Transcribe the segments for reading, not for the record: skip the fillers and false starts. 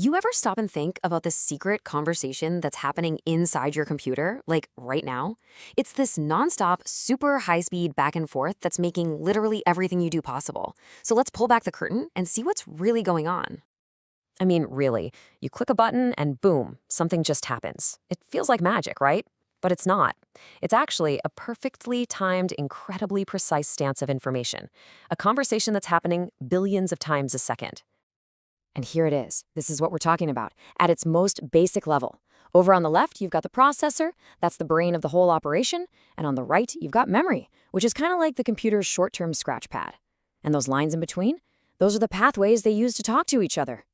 You ever stop and think about the secret conversation that's happening inside your computer, like right now? It's this nonstop, super high-speed back and forth that's making literally everything you do possible. So let's pull back the curtain and see what's really going on. I mean, really, you click a button and boom, something just happens. It feels like magic, right? But it's not. It's actually a perfectly timed, incredibly precise stance of information, a conversation that's happening billions of times a second. And here it is. This is what we're talking about at its most basic level. Over on the left, you've got the processor. That's the brain of the whole operation. And on the right, you've got memory, which is kind of like the computer's short-term scratch pad. And those lines in between, those are the pathways they use to talk to each other.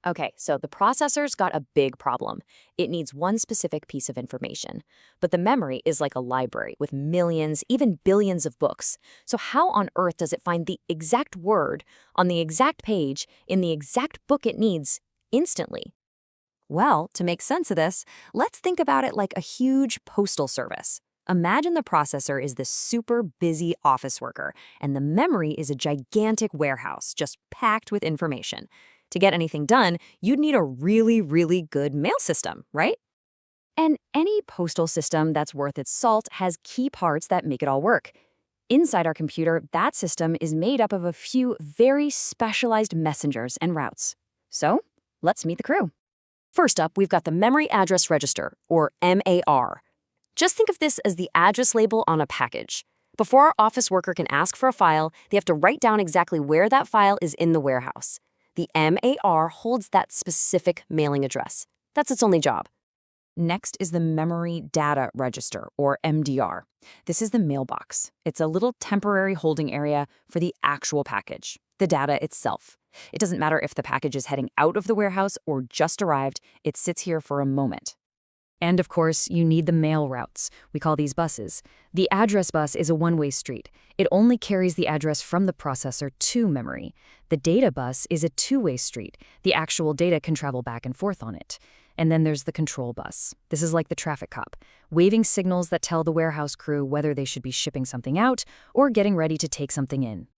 Okay, so the processor's got a big problem. It needs one specific piece of information. But the memory is like a library with millions, even billions of books. So how on earth does it find the exact word on the exact page in the exact book it needs instantly? Well, to make sense of this, let's think about it like a huge postal service. Imagine the processor is this super busy office worker, and the memory is a gigantic warehouse just packed with information. To get anything done, you'd need a really, really good mail system, right? And any postal system that's worth its salt has key parts that make it all work. Inside our computer, that system is made up of a few very specialized messengers and routes. So, let's meet the crew. First up, we've got the Memory Address Register, or MAR. Just think of this as the address label on a package. Before our office worker can ask for a file, they have to write down exactly where that file is in the warehouse. The MAR holds that specific mailing address. That's its only job. Next is the Memory Data Register, or MDR. This is the mailbox. It's a little temporary holding area for the actual package, the data itself. It doesn't matter if the package is heading out of the warehouse or just arrived, it sits here for a moment. And of course, you need the mail routes. We call these buses. The address bus is a one-way street. It only carries the address from the processor to memory. The data bus is a two-way street. The actual data can travel back and forth on it. And then there's the control bus. This is like the traffic cop, waving signals that tell the warehouse crew whether they should be shipping something out or getting ready to take something in.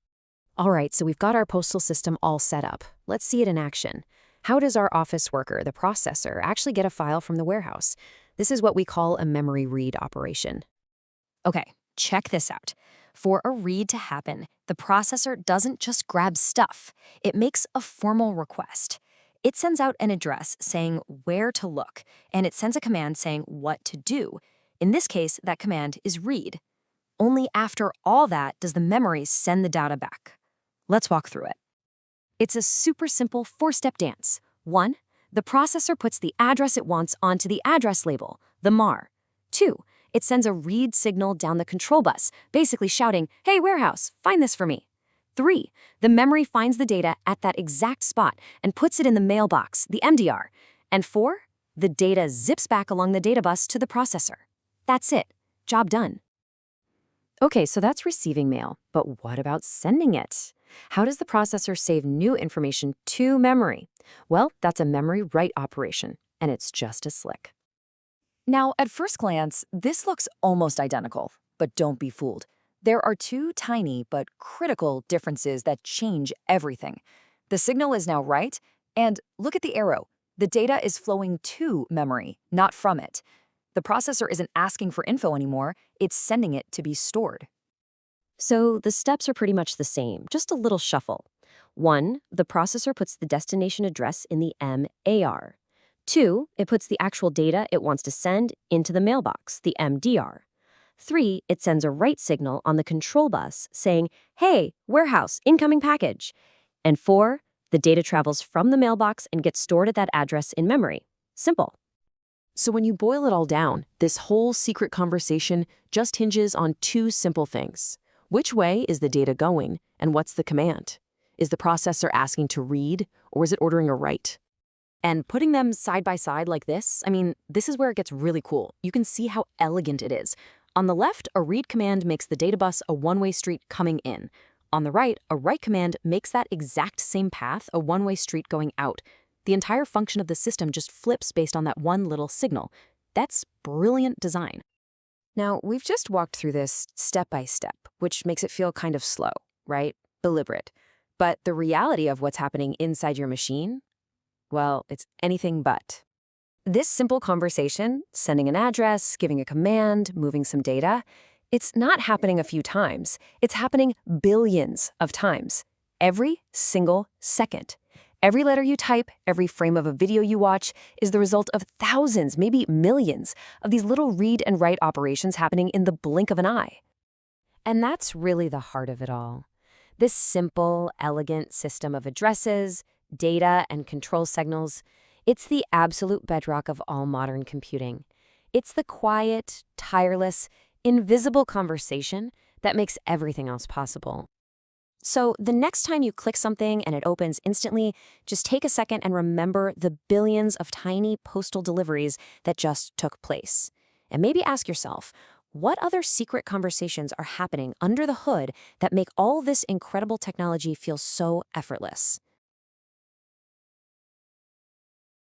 All right, so we've got our postal system all set up. Let's see it in action. How does our office worker, the processor, actually get a file from the warehouse? This is what we call a memory read operation. Okay, check this out. For a read to happen, the processor doesn't just grab stuff. It makes a formal request. It sends out an address saying where to look, and it sends a command saying what to do. In this case, that command is read. Only after all that does the memory send the data back. Let's walk through it. It's a super simple four-step dance. 1. The processor puts the address it wants onto the address label, the MAR. 2. It sends a read signal down the control bus, basically shouting, "Hey, warehouse, find this for me." 3. The memory finds the data at that exact spot and puts it in the mailbox, the MDR. And 4. The data zips back along the data bus to the processor. That's it. Job done. Okay, so that's receiving mail, but what about sending it? How does the processor save new information to memory? Well, that's a memory write operation, and it's just as slick. Now, at first glance, this looks almost identical, but don't be fooled. There are two tiny but critical differences that change everything. The signal is now right, and look at the arrow. The data is flowing to memory, not from it. The processor isn't asking for info anymore, it's sending it to be stored. So the steps are pretty much the same, just a little shuffle. 1, the processor puts the destination address in the MAR. 2, it puts the actual data it wants to send into the mailbox, the MDR. 3, it sends a write signal on the control bus saying, "Hey, warehouse, incoming package." And 4, the data travels from the mailbox and gets stored at that address in memory. Simple. So when you boil it all down, this whole secret conversation just hinges on two simple things. Which way is the data going, and what's the command? Is the processor asking to read, or is it ordering a write? And putting them side by side like this, this is where it gets really cool. You can see how elegant it is. On the left, a read command makes the data bus a one-way street coming in. On the right, a write command makes that exact same path a one-way street going out. The entire function of the system just flips based on that one little signal. That's brilliant design. Now, we've just walked through this step by step, which makes it feel kind of slow, right? Deliberate. But the reality of what's happening inside your machine, Well, it's anything but. This simple conversation, sending an address, giving a command, moving some data, it's not happening a few times. It's happening billions of times. Every single second. Every letter you type, every frame of a video you watch is the result of thousands, maybe millions, of these little read and write operations happening in the blink of an eye. And that's really the heart of it all. This simple, elegant system of addresses, data, and control signals, it's the absolute bedrock of all modern computing. It's the quiet, tireless, invisible conversation that makes everything else possible. So the next time you click something and it opens instantly, just take a second and remember the billions of tiny postal deliveries that just took place. And maybe ask yourself, what other secret conversations are happening under the hood that make all this incredible technology feel so effortless?